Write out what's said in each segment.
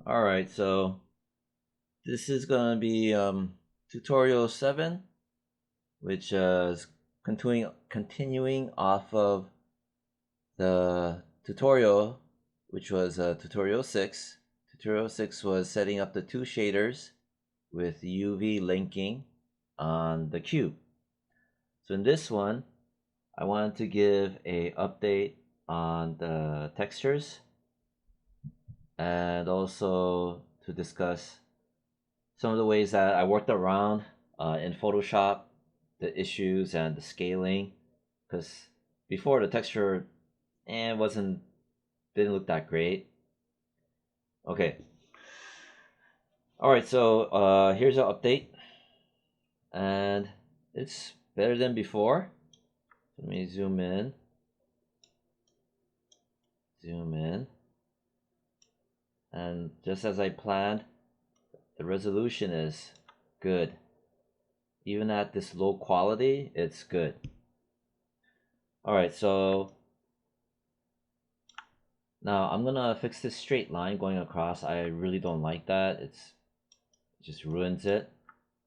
Alright, so this is going to be tutorial 7, which is continuing off of the tutorial, which was tutorial 6. Tutorial 6 was setting up the two shaders with UV linking on the cube. So in this one, I wanted to give a update on the textures and also to discuss some of the ways that I worked around in Photoshop, the issues and the scaling, because before the texture didn't look that great. Okay. Alright, so here's an update, and it's better than before. Let me zoom in, and just as I planned, the resolution is good. Even at this low quality, it's good. Alright, so now I'm gonna fix this straight line going across. I really don't like that. It just ruins it.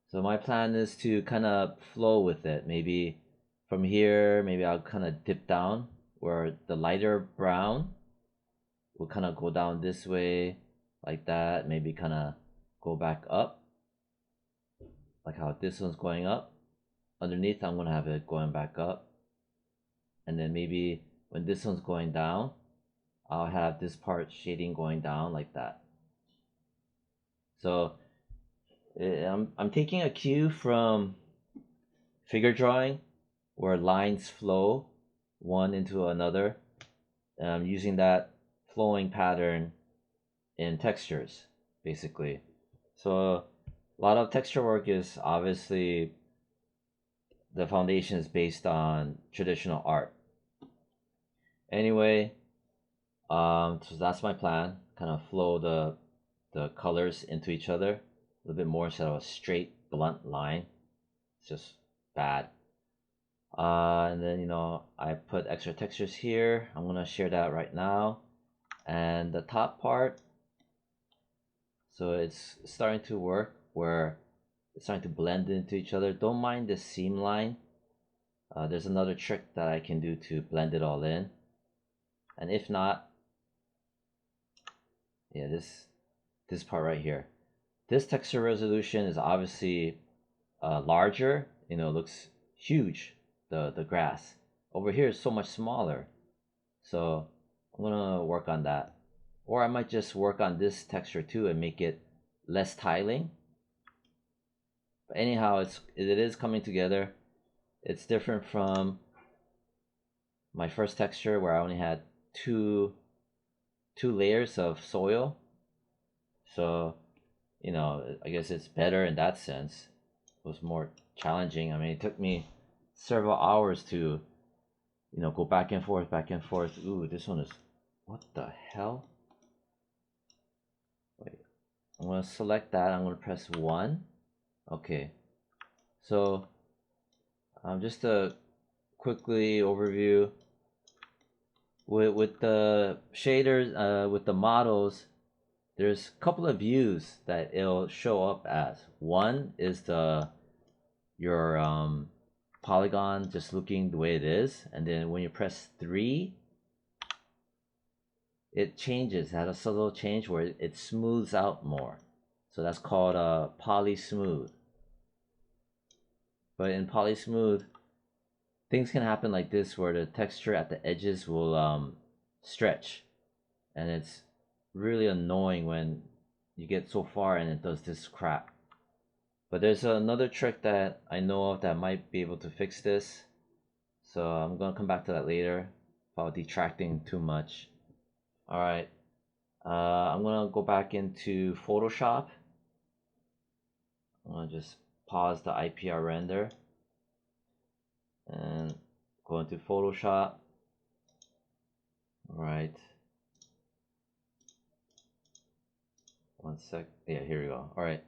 So my plan is to kind of flow with it. Maybe from here, maybe I'll kind of dip down where the lighter brown will kind of go down this way like that. Maybe kind of go back up like how this one's going up. Underneath, I'm gonna have it going back up. And then maybe when this one's going down, I'll have this part shading going down like that. So I'm taking a cue from figure drawing where lines flow one into another. And I'm using that flowing pattern in textures, basically. So a lot of texture work is obviously the foundation is based on traditional art. Anyway, so that's my plan. Kind of flow the colors into each other a little bit more instead of a straight blunt line. It's just bad. And then I put extra textures here. I'm gonna share that right now. And the top part, so it's starting to work where it's starting to blend into each other. Don't mind the seam line. There's another trick that I can do to blend it all in. And if not, yeah, this part right here. This texture resolution is obviously larger. Looks huge. The grass over here is so much smaller. So I'm gonna work on that, or I might just work on this texture too and make it less tiling. But anyhow, it is coming together. It's different from my first texture where I only had two layers of soil. So I guess it's better in that sense. It was more challenging. I mean, it took me several hours to go back and forth, back and forth. Ooh, this one is, what the hell? Wait, I'm gonna select that. I'm gonna press 1. Okay, so just to quickly overview with the shaders, with the models, there's a couple of views that it'll show up as. One is your polygon just looking the way it is, and then when you press 3, it changes. It has a subtle change where it smooths out more. So that's called a poly smooth. But in poly smooth, things can happen like this where the texture at the edges will stretch, and it's really annoying when you get so far and it does this crap. But there's another trick that I know of that might be able to fix this, so I'm gonna come back to that later about detracting too much. Alright, I'm gonna go back into Photoshop. I'm gonna just pause the IPR render and go into Photoshop. Alright, one sec. Yeah, here we go. Alright,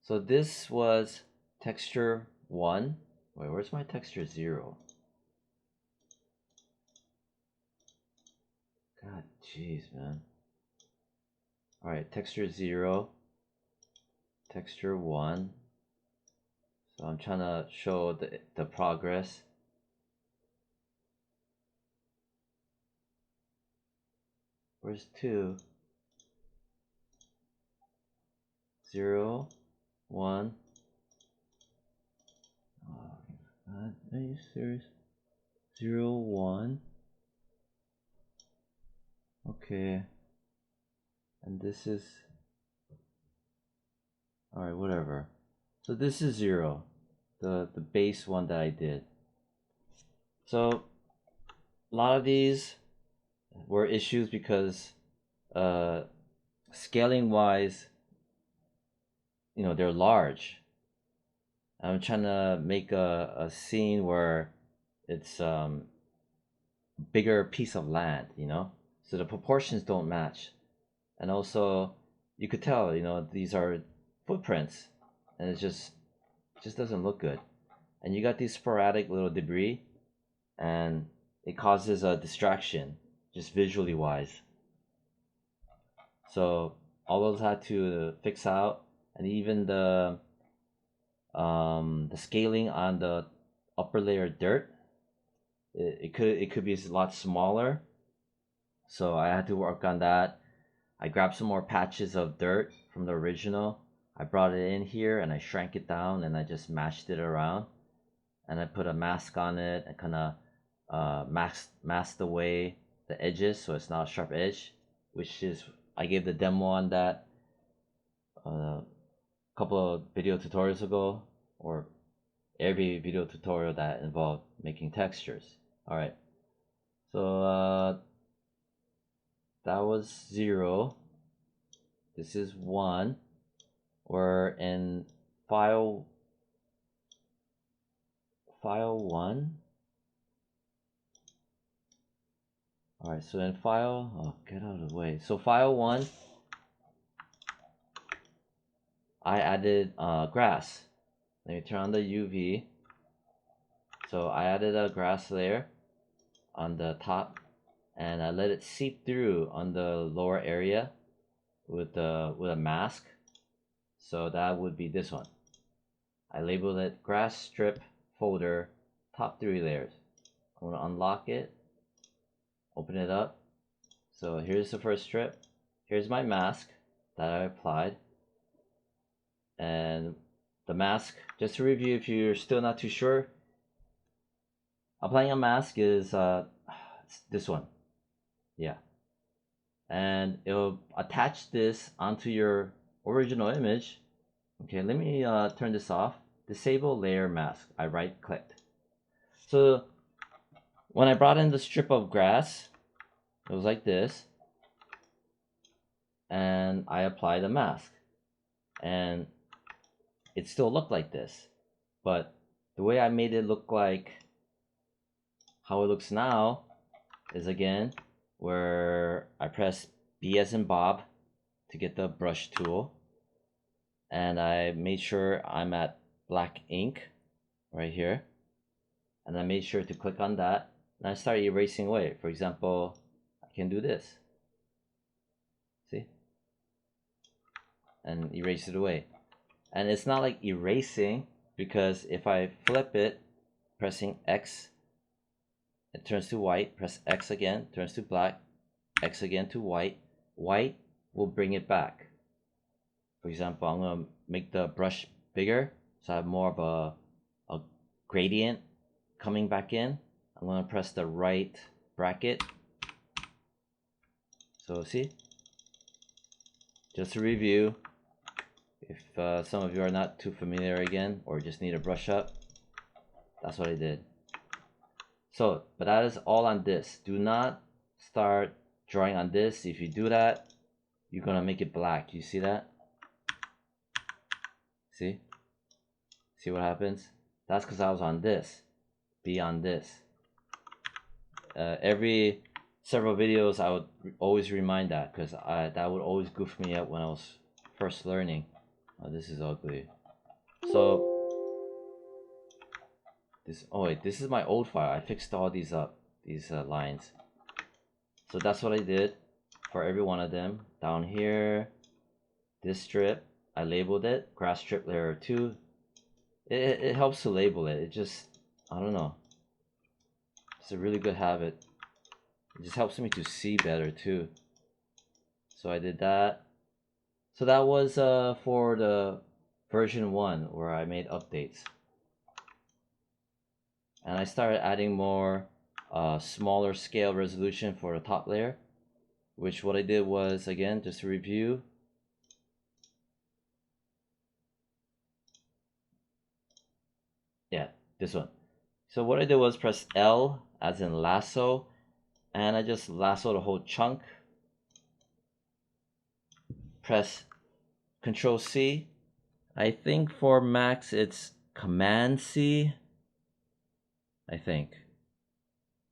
so this was texture 1. Wait, where's my texture 0? God, jeez, man. Alright, texture 0, texture 1. So I'm trying to show the progress. Where's 2? 0, 1. Oh, God, are you serious? 0, 1. Okay. And this is... Alright, whatever. So this is 0. The base one that I did. So a lot of these were issues because scaling wise, you know, they're large. I'm trying to make a scene where it's bigger piece of land, you know, so the proportions don't match. And also you could tell, you know, these are footprints and it just doesn't look good. And you got these sporadic little debris and it causes a distraction just visually wise. So all those had to fix out, and even the scaling on the upper layer dirt, it could be a lot smaller. So I had to work on that. I grabbed some more patches of dirt from the original. I brought it in here and I shrank it down and I just mashed it around. And I put a mask on it and kind of masked away the edges so it's not a sharp edge, which is, I gave the demo on that a couple of video tutorials ago, or every video tutorial that involved making textures. Alright, so that was 0. This is 1. We're in file 1. Alright, so in file, oh, get out of the way. So file 1, I added grass. Let me turn on the UV. So I added a grass layer on the top and I let it seep through on the lower area with a mask. So that would be this one. I labeled it grass strip folder top 3 layers. I'm gonna unlock it, open it up. So here's the first strip. Here's my mask that I applied. And the mask, just to review if you're still not too sure, applying a mask is this one. Yeah. And it'll attach this onto your original image. Okay, let me turn this off. Disable layer mask. I right clicked. So when I brought in the strip of grass, it was like this. And I applied a mask. And it still looked like this. But the way I made it look like how it looks now is again where I press B as in Bob to get the brush tool, and I made sure I'm at black ink right here, and I made sure to click on that, and I start erasing away. For example, I can do this, see, and erase it away. And it's not like erasing, because if I flip it, pressing X, it turns to white. Press X again, turns to black. X again to white. White will bring it back. For example, I'm going to make the brush bigger, so I have more of a gradient coming back in. I'm going to press the right bracket. So see, just to review, if some of you are not too familiar again, or just need a brush up, that's what I did. So, but that is all on this. Do not start drawing on this. If you do that, you're gonna make it black. You see that? See what happens? That's because I was on this. Be on this. Every several videos I would always remind that, because that would always goof me up when I was first learning. Oh, this is ugly. So this, oh wait, this is my old file. I fixed all these up, these lines. So that's what I did for every one of them. Down here, this strip, I labeled it grass strip layer 2. It helps to label it. It just, I don't know, it's a really good habit. It just helps me to see better too. So I did that. So that was for the version 1 where I made updates. And I started adding more smaller scale resolution for the top layer, which what I did was, again, just to review, yeah, this one. So what I did was press L as in lasso, and I just lasso the whole chunk. Press Control C. I think for Macs it's Command C. I think.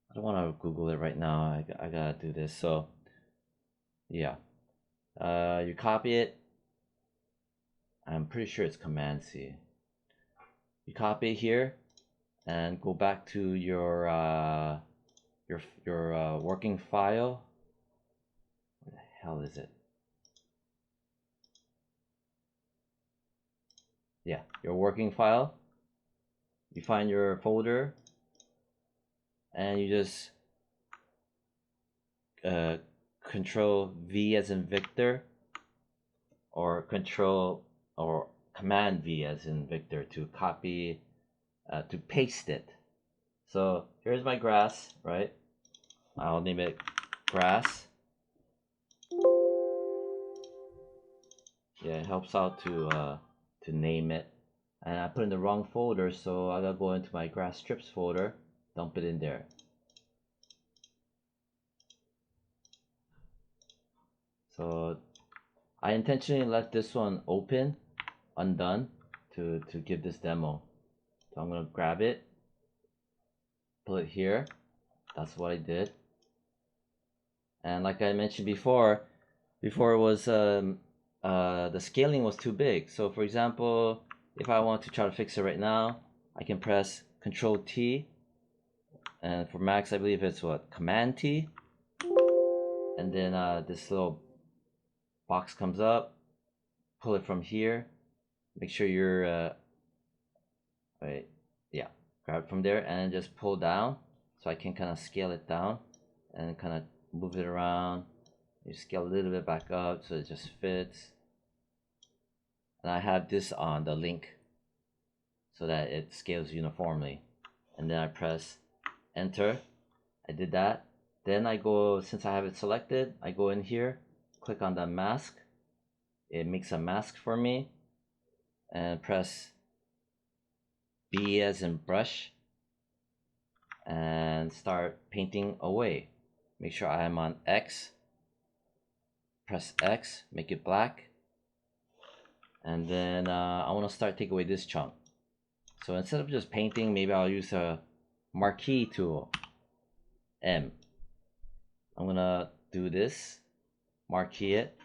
I don't want to Google it right now. I gotta do this. So yeah, you copy it. I'm pretty sure it's Command C. You copy it here and go back to your working file. Where the hell is it? Yeah, your working file. You find your folder and you just Control V as in Victor, or Control or Command V as in Victor to copy, to paste it. So here's my grass, right? I'll name it grass. Yeah, it helps out to name it. And I put in the wrong folder, so I gotta go into my grass strips folder, dump it in there. So I intentionally left this one open, undone, to give this demo. So I'm gonna grab it, put it here. That's what I did. And like I mentioned before it was the scaling was too big. So for example, if I want to try to fix it right now, I can press Control T, and for Macs I believe it's what, Command T, and then this little box comes up. Pull it from here. Make sure you're wait, yeah, grab it from there and just pull down, so I can kind of scale it down and kind of move it around. You scale a little bit back up so it just fits. And I have this on the link so that it scales uniformly. And then I press enter. I did that. Then I go, since I have it selected, I go in here, click on the mask. It makes a mask for me, and press B as in brush and start painting away. Make sure I am on X. Press X, make it black. And then I want to start take away this chunk. So instead of just painting, maybe I'll use a marquee tool, M. I'm gonna do this, marquee it,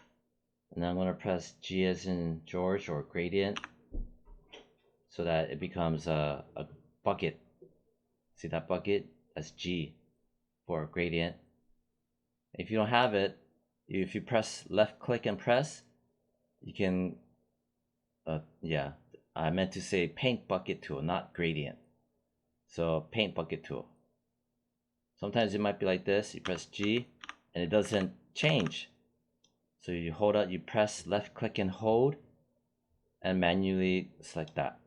and then I'm gonna press G as in George, or gradient, so that it becomes a bucket. See that bucket? That's G for gradient. If you don't have it, if you press left click and press, you can, yeah, I meant to say paint bucket tool, not gradient. So paint bucket tool. Sometimes it might be like this. You press G and it doesn't change. So you hold out, you press left click and hold and manually select that.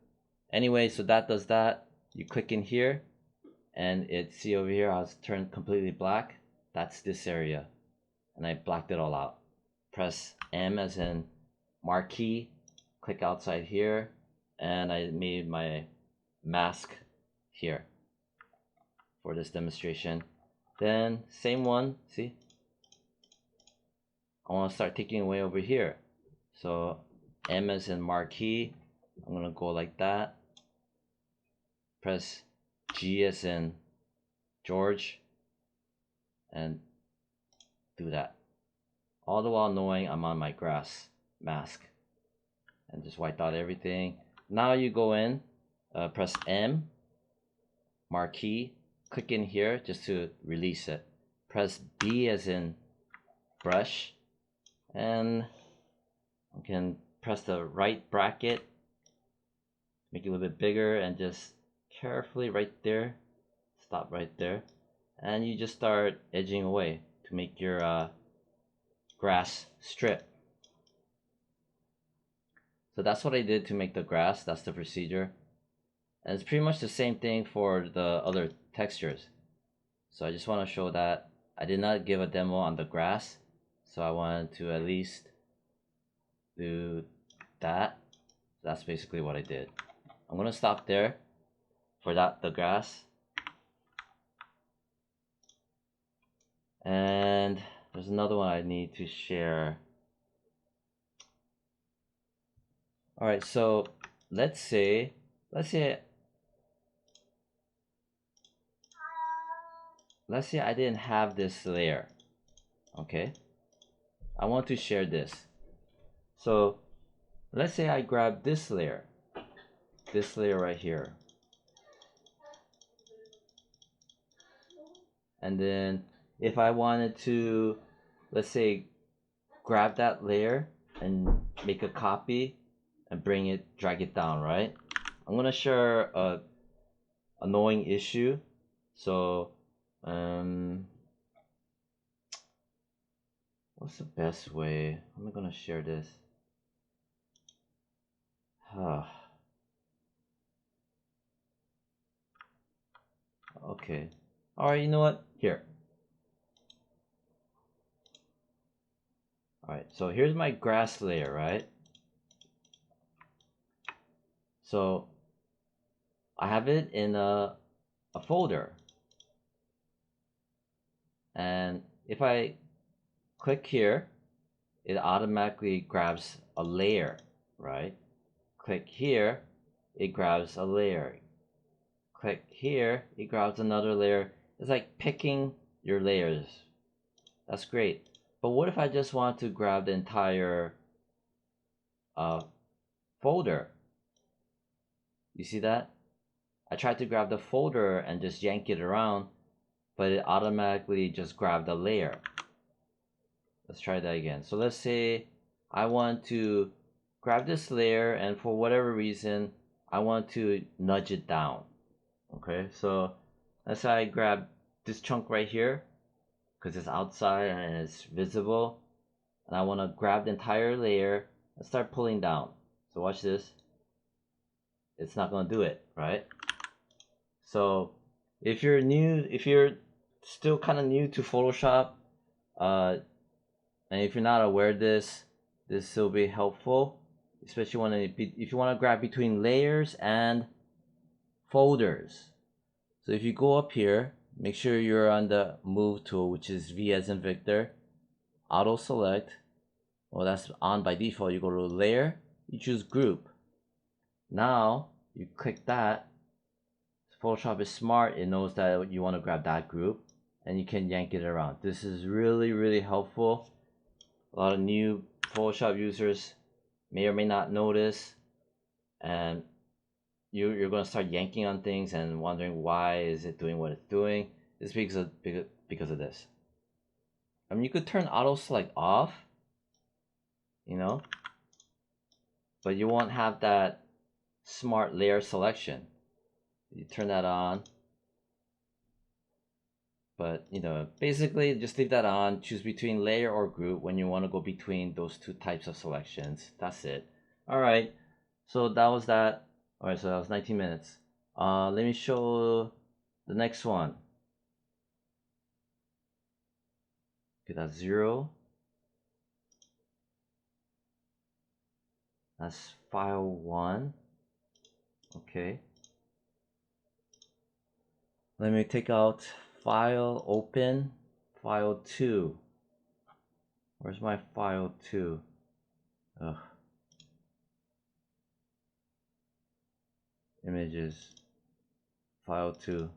Anyway, so that does that. You click in here and see over here how it's turned completely black. That's this area. And I blacked it all out. Press M as in marquee, click outside here, and I made my mask here for this demonstration. Then same one, see? I want to start taking away over here. So M as in marquee, I'm gonna go like that. Press G as in George and do that. All the while knowing I'm on my grass mask. And just wipe out everything. Now you go in, press M, marquee, click in here just to release it. Press B as in brush, and You can press the right bracket, make it a little bit bigger, and just carefully right there, stop right there, and you just start edging away to make your grass strip. So that's what I did to make the grass. That's the procedure. And it's pretty much the same thing for the other textures. So I just want to show that I did not give a demo on the grass. So I wanted to at least do that. That's basically what I did. I'm going to stop there for the grass. And there's another one I need to share. Alright, so let's say I didn't have this layer. Okay, I want to share this. So let's say I grab this layer right here, and then if I wanted to, let's say, grab that layer and make a copy and drag it down, right? I'm gonna share a annoying issue. So what's the best way? How am I gonna share this? Okay. Alright, you know what? Here. Alright, so here's my grass layer, right? So I have it in a folder. And if I click here, it automatically grabs a layer, right? Click here, it grabs a layer. Click here, it grabs another layer. It's like picking your layers. That's great. But what if I just want to grab the entire folder? You see that? I tried to grab the folder and just yank it around, but it automatically just grabbed a layer. Let's try that again. So let's say I want to grab this layer, and for whatever reason I want to nudge it down. Okay, so let's say I grab this chunk right here because it's outside and it's visible, and I want to grab the entire layer and start pulling down. So watch this. It's not going to do it, right? So if you're still kind of new to Photoshop, and if you're not aware of this will be helpful, especially if you want to grab between layers and folders. So if you go up here, make sure you're on the move tool, which is V as in Victor, auto select. Well, that's on by default. You go to layer, you choose group. Now you click that. Photoshop is smart, it knows that you want to grab that group, and you can yank it around. This is really helpful. A lot of new Photoshop users may or may not notice, and you're going to start yanking on things and wondering why is it doing what it's doing. It's because of this. I mean, you could turn auto select off, you know, but you won't have that smart layer selection. You turn that on, but you know, basically just leave that on. Choose between layer or group when you want to go between those two types of selections. That's it. All right, so that was that. All right, so that was 19 minutes. Let me show the next one. Okay, that's 0. That's file 1. Okay, let me take out file, open, file 2. Where's my file 2? Ugh. Images, file 2.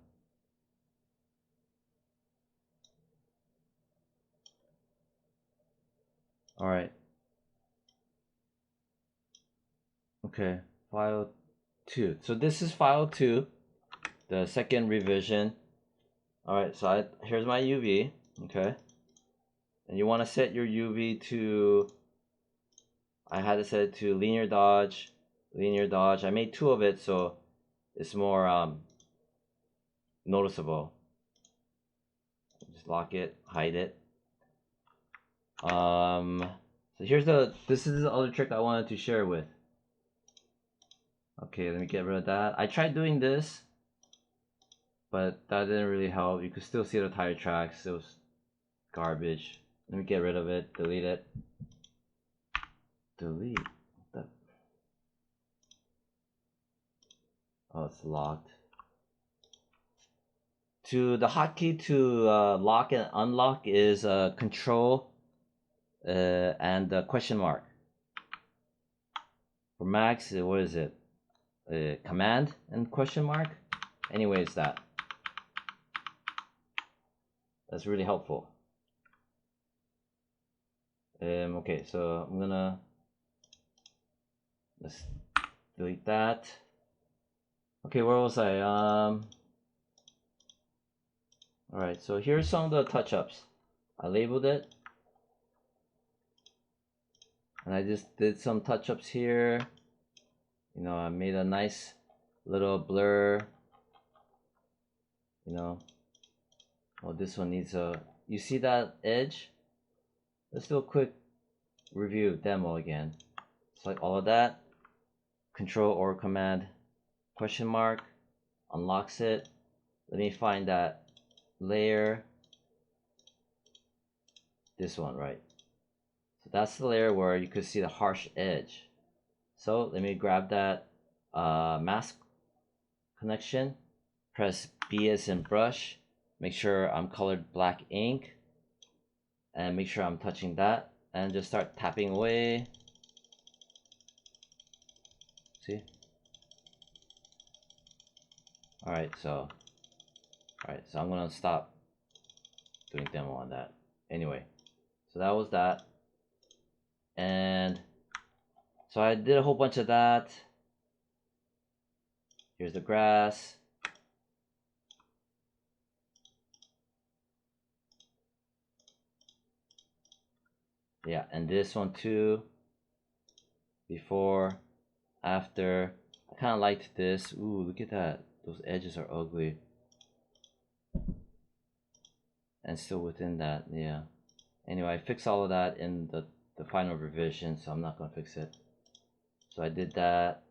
All right. Okay, file 2. So this is file 2, the second revision. All right, so here's my UV. Okay, and you want to set your UV to I had to set it to linear dodge, linear dodge. I made 2 of it so it's more noticeable. Just lock it, hide it. So this is the other trick I wanted to share with. Okay, let me get rid of that. I tried doing this, but that didn't really help. You could still see the tire tracks. It was garbage. Let me get rid of it, delete it. Delete. Oh, it's locked. The hotkey to lock and unlock is control and question mark. For Macs, what is it? Command and question mark. Anyways, that's really helpful. Okay, so let's delete that. Okay, where was I? Alright, so here's some of the touch-ups. I labeled it. And I just did some touch-ups here. You know, I made a nice little blur. You know. Oh, this one needs a... You see that edge? Let's do a quick review demo again. Select all of that. Control or command question mark. Unlocks it. Let me find that layer. This one, right? So that's the layer where you could see the harsh edge. So let me grab that mask connection. Press B as in brush. Make sure I'm colored black ink. And make sure I'm touching that. And just start tapping away. See? Alright, so I'm gonna stop doing demo on that. Anyway, so that was that. And so I did a whole bunch of that. Here's the grass. Yeah, and this one too. Before, after. I kind of liked this. Ooh, look at that. Those edges are ugly. And still within that, yeah. Anyway, I fixed all of that in the final revision, so I'm not gonna fix it. So I did that.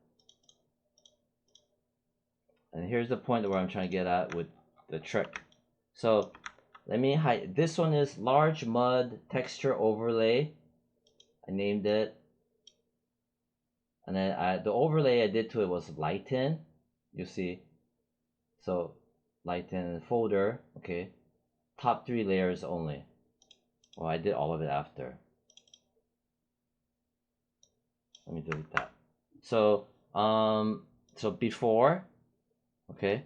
And here's the point where I'm trying to get at with the trick. So let me hide. This one is large mud texture overlay. I named it. And then the overlay I did to it was lighten. You see. So lighten folder. Okay. Top 3 layers only. Well, I did all of it after. Let me delete that. So so before, okay,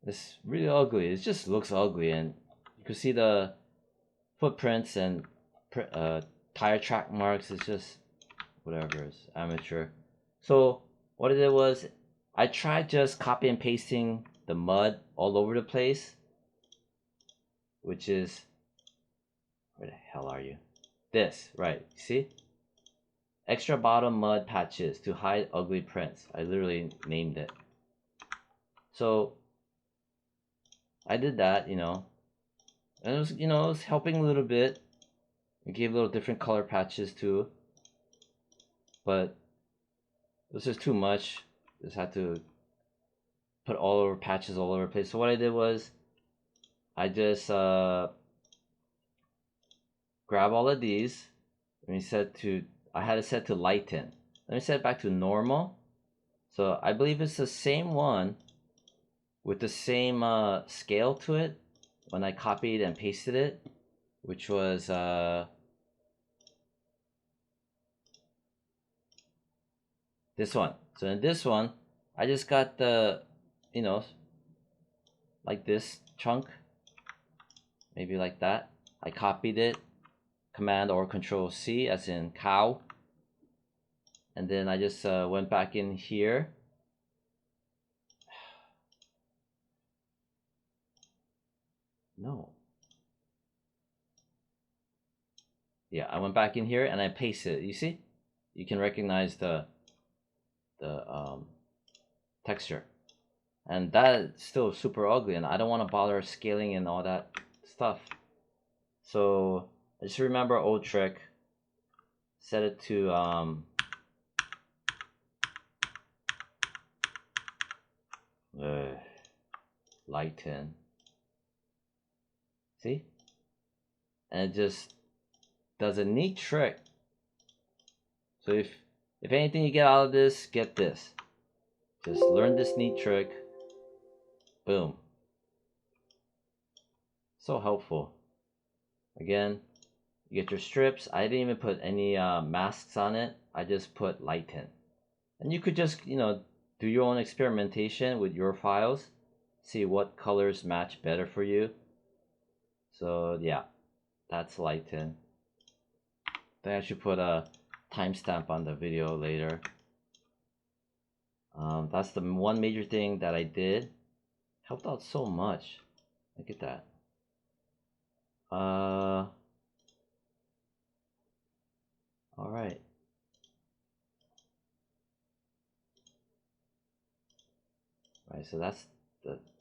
it's really ugly. It just looks ugly, and you can see the footprints and tire track marks. It's just whatever. It's amateur. So what I did was I tried just copy and pasting the mud all over the place, which is, where the hell are you? This, right? See? Extra bottom mud patches to hide ugly prints. I literally named it. So I did that, you know, and it was, you know, it was helping a little bit. It gave little different color patches too, but it was just too much. Just had to put all over patches all over the place. So what I did was I just grab all of these. Let me set to, I had it set to lighten. Let me set it back to normal. So I believe it's the same one with the same scale to it when I copied and pasted it, which was this one. So in this one, I just got the, you know, like this chunk, maybe like that. I copied it, Command or Control C as in cow. And then I just went back in here. No. Yeah, I went back in here and I pasted it. You see? you can recognize the texture. And that's still super ugly, and I don't want to bother scaling and all that stuff. So I just remember an old trick. Set it to lighten. See? And it just does a neat trick. So if anything you get out of this, get this. Just learn this neat trick. Boom. So helpful. Again, you get your strips. I didn't even put any masks on it. I just put lighten. And you could just, do your own experimentation with your files. See what colors match better for you. So yeah, that's lighten. I think I should put a timestamp on the video later. That's the one major thing that I did. Helped out so much. Look at that. All right. Right, so that's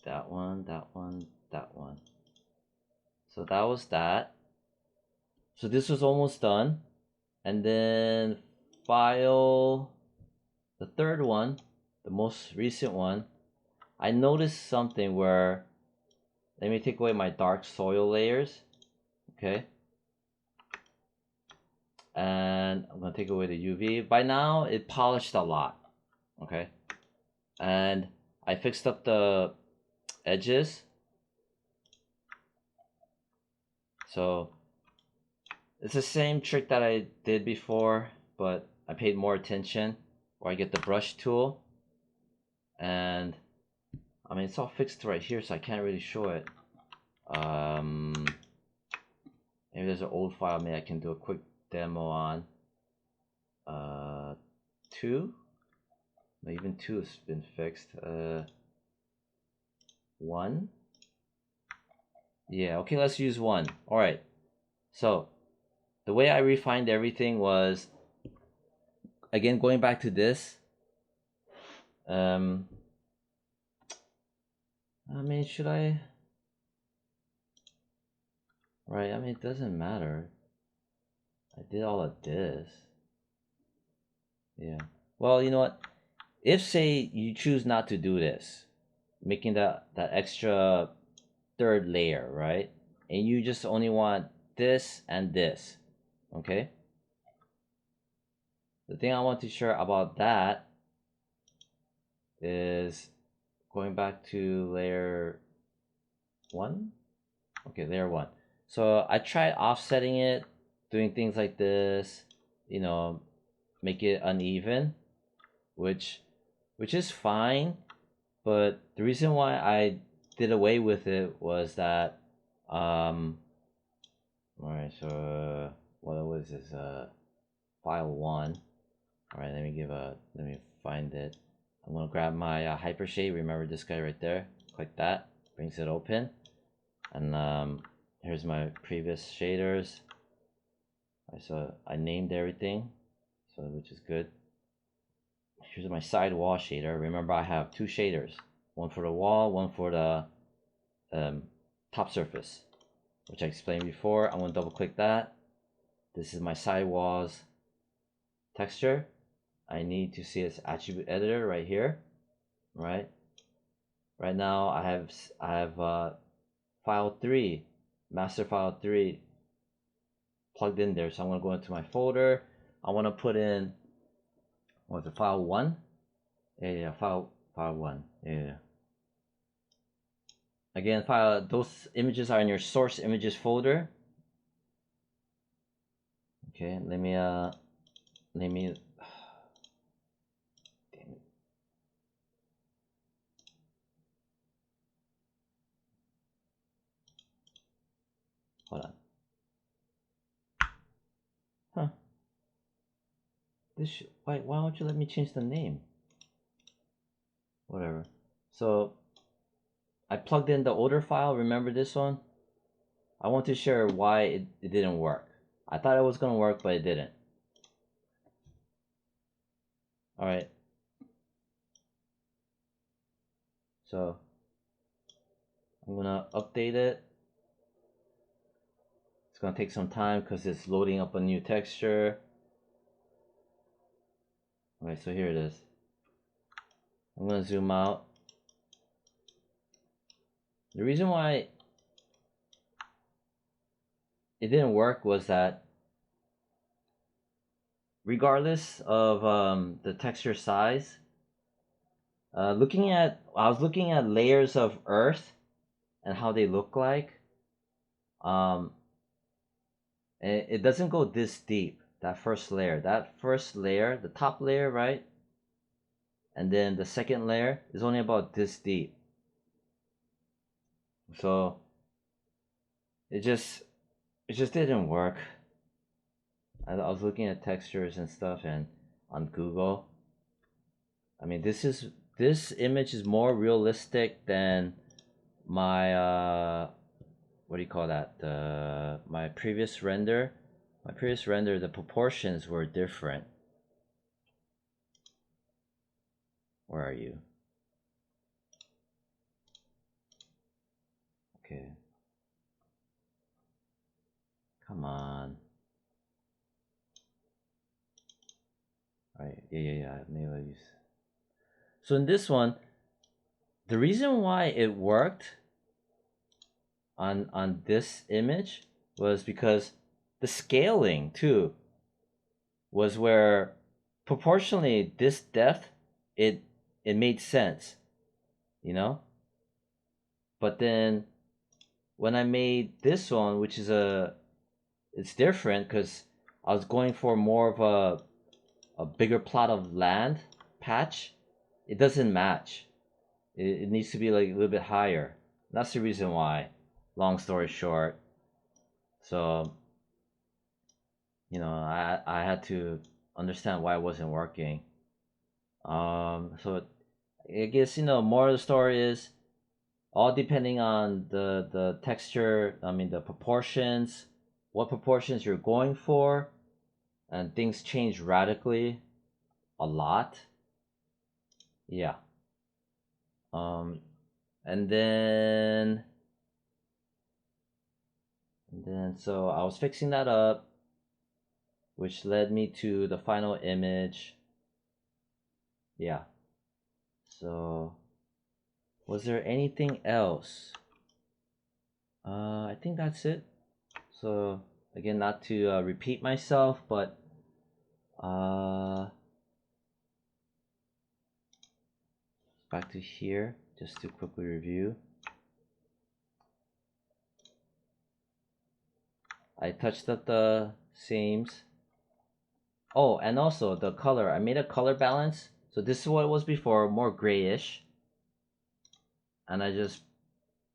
that one, that one, that one. So that was that. So this was almost done. And then file, the third one, the most recent one, I noticed something where, let me take away my dark soil layers, okay? And I'm gonna take away the UV. By now, it polished a lot, okay? And I fixed up the edges. So it's the same trick that I did before, but I paid more attention. Where I get the brush tool, and I mean it's all fixed right here, so I can't really show it. Maybe there's an old file. Maybe I can do a quick demo on. 2. No, even 2 has been fixed. 1. Yeah, okay, let's use 1. All right. So the way I refined everything was, again, going back to this. I mean, should I? Right, I mean, it doesn't matter. I did all of this. Yeah. Well, you know what? If, say, you choose not to do this, making that extra third layer, right? And you just only want this and this, okay? The thing I want to share about that is going back to layer 1. Okay, layer 1. So I tried offsetting it, doing things like this, make it uneven, which is fine, but the reason why I did away with it was that all right, so what was this, file 1. All right, let me find it. I'm gonna grab my hypershade. Remember this guy right there? Click that, brings it open, and here's my previous shaders. All right, so I named everything, so which is good. Here's my side wall shader. Remember, I have 2 shaders, one for the wall, one for the top surface, which I explained before. I'm gonna double click that. This is my side walls texture. I need to see its attribute editor right here, right? Right now I have file 3, master file 3 plugged in there. So I'm gonna go into my folder. I want to put in, what's the file 1? Yeah, file 1. Yeah. Again, those images are in your source images folder. Okay, let me damn it. Hold on. Huh. Why don't you let me change the name? Whatever. So I plugged in the older file. Remember this one? I want to share why it didn't work. I thought it was gonna work, but it didn't. All right. So I'm gonna update it. It's gonna take some time because it's loading up a new texture. Alright, so here it is. I'm gonna zoom out. The reason why it didn't work was that regardless of the texture size, I was looking at layers of earth and how they look like. Um, it doesn't go this deep. That first layer, the top layer, right? And then the second layer is only about this deep. So it just didn't work. I was looking at textures and stuff and on Google. I mean, this image is more realistic than my what do you call that? My previous render. My previous render, the proportions were different. Where are you? Okay. Come on. Alright, yeah. Maybe I'll use. So in this one, the reason why it worked on this image was because the scaling too was where proportionally this depth it made sense, you know. But then when I made this one, which is it's different because I was going for more of a bigger plot of land patch. It doesn't match. It needs to be like a little bit higher. That's the reason why. Long story short, so you know I had to understand why it wasn't working. So I guess, you know, more of the story is all depending on the texture. I mean the proportions, what proportions you're going for, and things change radically a lot. Yeah. Um, and then so I was fixing that up, which led me to the final image. Yeah. So was there anything else? I think that's it. So again, not to repeat myself, but back to here just to quickly review. I touched up the seams. Oh, and also the color. I made a color balance. So this is what it was before, more grayish. And I just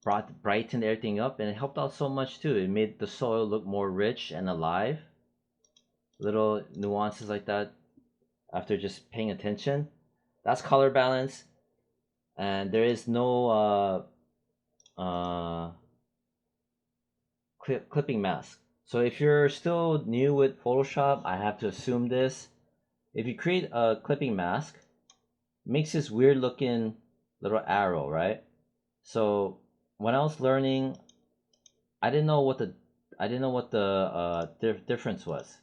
brightened everything up, and it helped out so much too. It made the soil look more rich and alive. Little nuances like that after just paying attention. That's color balance. And there is no clipping mask. So if you're still new with Photoshop, I have to assume this. If you create a clipping mask, it makes this weird looking little arrow, right? So when I was learning, I didn't know what the difference was.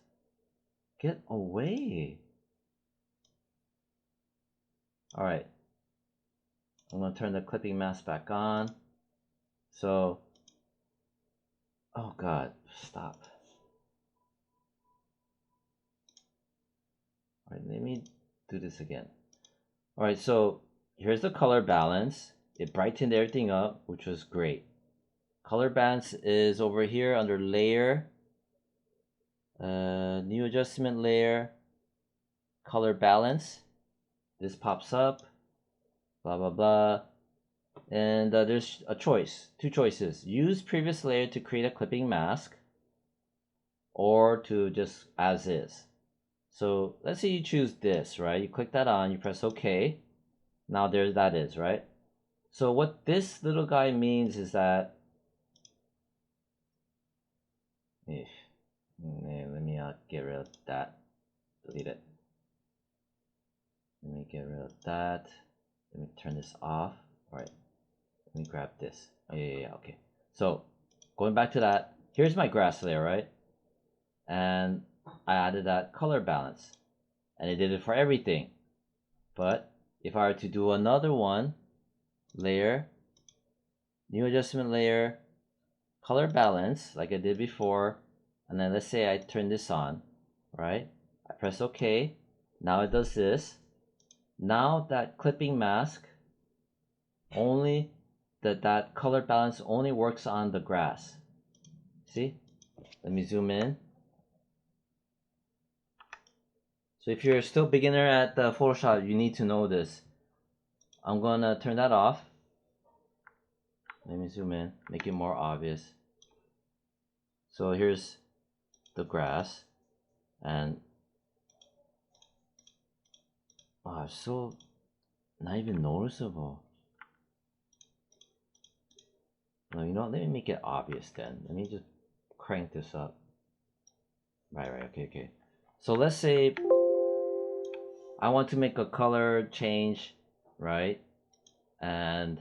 Get away. All right. I'm gonna turn the clipping mask back on. So, oh God, stop. All right, let me do this again. All right, so here's the color balance. It brightened everything up, which was great. Color balance is over here under layer, new adjustment layer, color balance. This pops up, blah, blah, blah. And there's a choice, two choices. Use previous layer to create a clipping mask, or to just as is. So let's say you choose this, right? You click that on, you press OK. Now there that is, right? So what this little guy means is that, let me get rid of that, delete it. Let me get rid of that. Let me turn this off. All right, let me grab this. Oh, yeah, okay. So going back to that, here's my grass layer, right? And I added that color balance, and it did it for everything. But if I were to do another one, layer, new adjustment layer, color balance, like I did before, and then let's say I turn this on, right? I press OK. Now it does this. Now that clipping mask only, that color balance only works on the grass. See? Let me zoom in. So if you're still beginner at Photoshop, you need to know this. I'm gonna turn that off. Let me zoom in, make it more obvious. So here's the grass, and wow, it's so not even noticeable. No, you know what? Let me make it obvious then. Let me just crank this up. Right, okay. So let's say I want to make a color change, right? And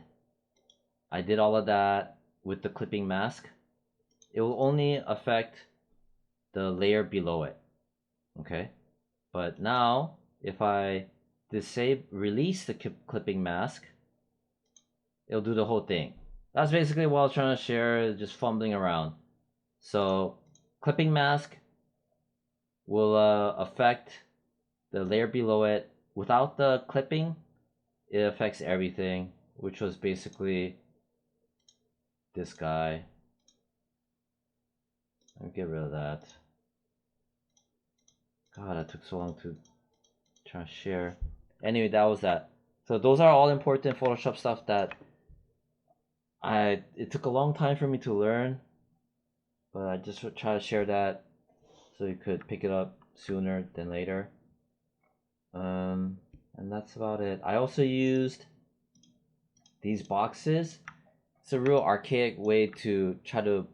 I did all of that with the clipping mask. It will only affect the layer below it, okay? But now, if I release the clipping mask, it'll do the whole thing. That's basically what I was trying to share, just fumbling around. So, clipping mask will affect the layer below it. Without the clipping, it affects everything, which was basically this guy. Let me get rid of that. God, that took so long to try to share. Anyway, that was that. So those are all important Photoshop stuff that it took a long time for me to learn, but I just try to share that so you could pick it up sooner than later. And that's about it. I also used these boxes. It's a real archaic way to try to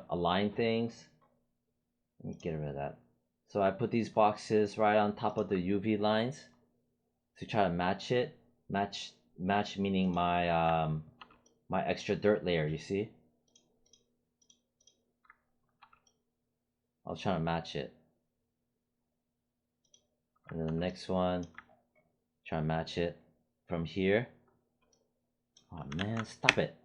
align things. Let me get rid of that. So I put these boxes right on top of the UV lines to try to match it. Match meaning my my extra dirt layer, you see? I was trying to match it. And then the next one, try to match it from here. Oh man, stop it.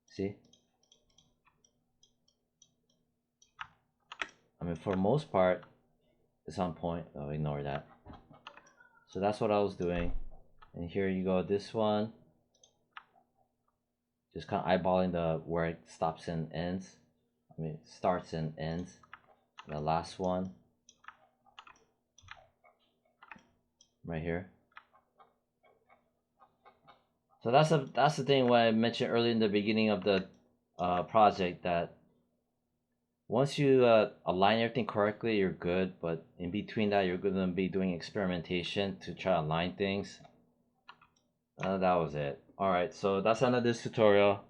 See? I mean, for the most part, it's on point. Oh, ignore that. So that's what I was doing. And here you go, this one. Just kind of eyeballing where it stops and ends. I mean, starts and ends. And the last one. Right here. So that's the thing what I mentioned earlier in the beginning of the project, that once you align everything correctly, you're good. But in between that, you're going to be doing experimentation to try to align things. That was it. Alright, so that's the end of this tutorial.